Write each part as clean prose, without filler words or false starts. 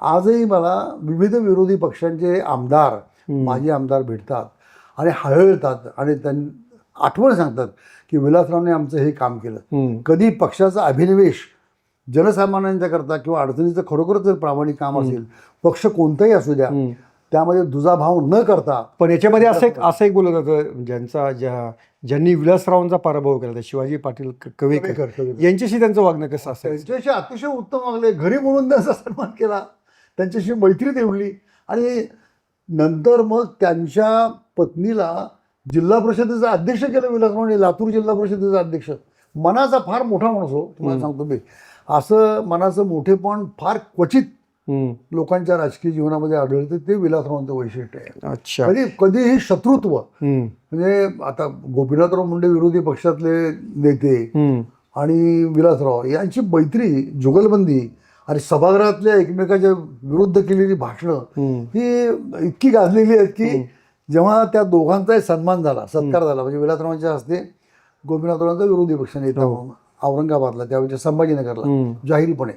आजही मला विविध विरोधी पक्षांचे आमदार माजी आमदार भेटतात आणि हळहळतात आणि त्यांनी आठवण सांगतात की विलासरावने आमचं हे काम केलं. कधी पक्षाचा अभिनिवेश जनसामान्यांच्या करता किंवा अडचणीचं खरोखरच जर प्रामाणिक काम असेल, पक्ष कोणताही असू द्या, त्यामध्ये दुजाभाव न करता. पण याच्यामध्ये असं एक बोलत होतं ज्यांनी विलासरावांचा पराभव केला, शिवाजी पाटील कवेकर यांच्याशी त्यांचं वागणं कसं असेल? त्यांच्याशी अतिशय उत्तम वागले. घरी म्हणून त्यांचा सन्मान केला, त्यांच्याशी मैत्री ठेवली आणि नंतर मग त्यांच्या पत्नीला जिल्हा परिषदेचा अध्यक्ष केलं विलासरावांनी, लातूर जिल्हा परिषदेचा अध्यक्ष. मनाचा फार मोठा माणूस हो, तुम्हाला सांगतो मी. असं मनाचं मोठेपण फार क्वचित लोकांच्या राजकीय जीवनामध्ये आढळते, ते विलासरावांचं वैशिष्ट्य आहे. अच्छा. कधीही शत्रुत्व म्हणजे आता गोपीनाथराव मुंडे विरोधी पक्षातले नेते आणि विलासराव यांची मैत्री, जुगलबंदी आणि सभागृहातल्या एकमेकाच्या विरुद्ध केलेली भाषणं ही इतकी गाजलेली आहेत की जेव्हा त्या दोघांचाही सन्मान झाला, सत्कार झाला, म्हणजे विलासरावांच्या हस्ते गोपीनाथरावांचा विरोधी पक्ष नेता म्हणून औरंगाबादला, त्यावेळेच्या संभाजीनगरला जाहीरपणे,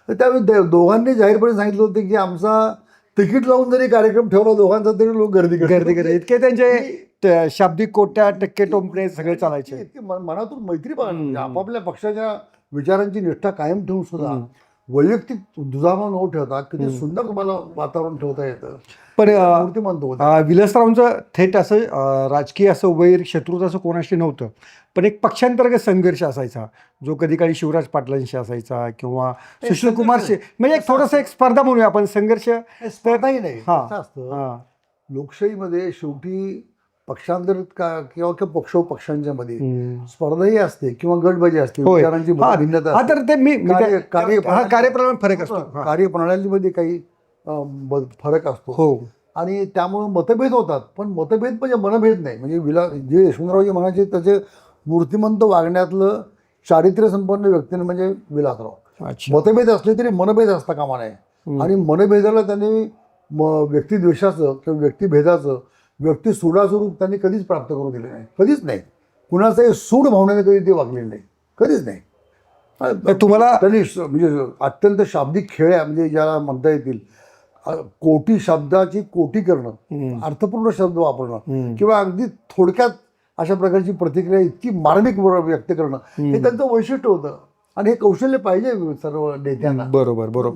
तर त्यावेळी दोघांनी जाहीरपणे सांगितलं होतं की आमचा तिकीट लावून जरी कार्यक्रम ठेवला दोघांचा तरी लोक गर्दी करत. इतके त्यांचे शाब्दिक कोट्या टक्के टोमणे सगळे चालायचे. इतके मनातून मैत्री बघा, आपापल्या पक्षाच्या विचारांची निष्ठा कायम ठेवून सुद्धा वैयक्तिक दुजाभाव न ठेवता किती सुंदर तुम्हाला वातावरण ठेवता येतं. पण म्हणतो विलासरावांचं थेट असं राजकीय असं वैर शत्रुत असं कोणाशी नव्हतं, पण एक पक्षांतर्गत संघर्ष असायचा जो कधी काळी शिवराज पाटलांशी असायचा किंवा सुशीलकुमारशी, म्हणजे एक थोडंसं एक स्पर्धा म्हणूया आपण, संघर्ष स्पर्धाही नाही. असं असतं लोकशाहीमध्ये, शेवटी पक्षांतर्गत किंवा पक्षांच्या मध्ये स्पर्धाही असते किंवा गटबाजी असते, विचारांची भिन्नता. तर ते कार्यप्रणाली फरक असतो, कार्यप्रणालीमध्ये काही फरक असतो. हो. आणि त्यामुळे मतभेद होतात, पण मतभेद म्हणजे मनभेद नाही. म्हणजे जे यशवंतरावजी म्हणायचे त्याचे मूर्तिमंत वागण्यातलं चारित्र्य संपन्न व्यक्ती म्हणजे विलासराव. मतभेद असले तरी मनभेद असता कामा नये. आणि मनभेदाला त्यांनी व्यक्तिद्वेषाचं किंवा व्यक्तिभेदाचं, व्यक्तिसूडाचं रूप त्यांनी कधीच प्राप्त करू दिले नाही, कधीच नाही. कुणाचाही सूड भावनेने कधी ते वागले नाही, कधीच नाही. तुम्हाला त्यांनी म्हणजे अत्यंत शाब्दिक खेळ्या, म्हणजे ज्याला म्हणता येतील, कोटी शब्दाची कोटी करणं, अर्थपूर्ण शब्द वापरणं किंवा अगदी थोडक्यात अशा प्रकारची प्रतिक्रिया इतकी मार्मिक व्यक्त करणं, हे त्यांचं वैशिष्ट्य होतं. आणि हे कौशल्य पाहिजे सर्व नेत्यांना. बरोबर.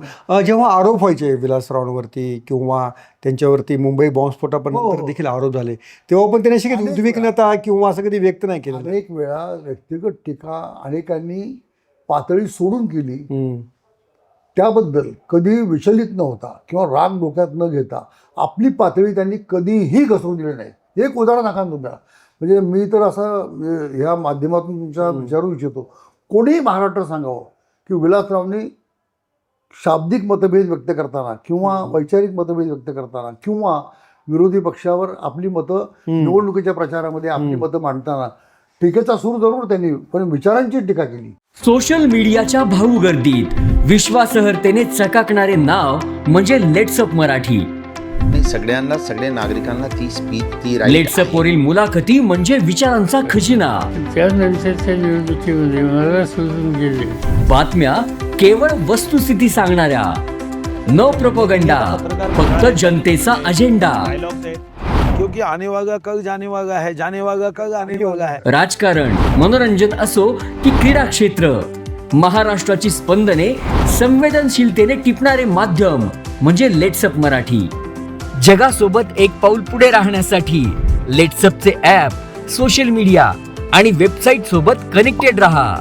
जेव्हा आरोप व्हायचे विलासरावांवरती किंवा त्यांच्यावरती मुंबई बॉम्बस्फोटापर्यंत देखील आरोप झाले, तेव्हा पण त्यांनी अशी कधी उद्विग्नता किंवा असं कधी व्यक्त नाही केलं? अनेक वेळा व्यक्तिगत टीका अनेकांनी पातळी सोडून केली, त्याबद्दल कधी विचलित न होता किंवा राग डोक्यात न घेता आपली पातळी त्यांनी कधीही घसरून दिली नाही. एक उदाहरण नका तुम्हाला, म्हणजे मी तर असं ह्या माध्यमातून तुमच्या विचारू इच्छितो, कोणीही महाराष्ट्र सांगावं की विलासरावनी शाब्दिक मतभेद व्यक्त करताना किंवा वैचारिक मतभेद व्यक्त करताना किंवा विरोधी पक्षावर आपली मतं निवडणुकीच्या प्रचारामध्ये आपली मतं मांडताना टीकेचा सूर जरूर त्यांनी, पण विचारांची टीका केली. सोशल मीडियाच्या भाऊ गर्दीत विश्वासार्हतेने चकाकणारे नाव म्हणजे लेट्सअप मराठी. सगळ्यांना, सगळ्या नागरिकांना ती स्पीच, ती लेट्सअप वरील मुलाखती म्हणजे विचारांचा खजिना. त्यानंतरच्या निवडणुकीमध्ये मला सोडून गेले. बातम्या केवळ वस्तुस्थिती सांगणाऱ्या, न प्रोपगंडा, फक्त जनतेचा अजेंडा. क्योंकि आने वाला कल जाने वाला है, जाने वाला कल आने वाला है. राजकारण, मनोरंजन असो की क्रीडा क्षेत्र, महाराष्ट्राची स्पंदने संवेदनशीलतेने टिपणारे माध्यम म्हणजे लेट्सअप मराठी. जगासोबत एक पाऊल पुढे राहण्यासाठी लेट्सअपचे ॲप, सोशल मीडिया आणि वेबसाईट सोबत कनेक्टेड रहा.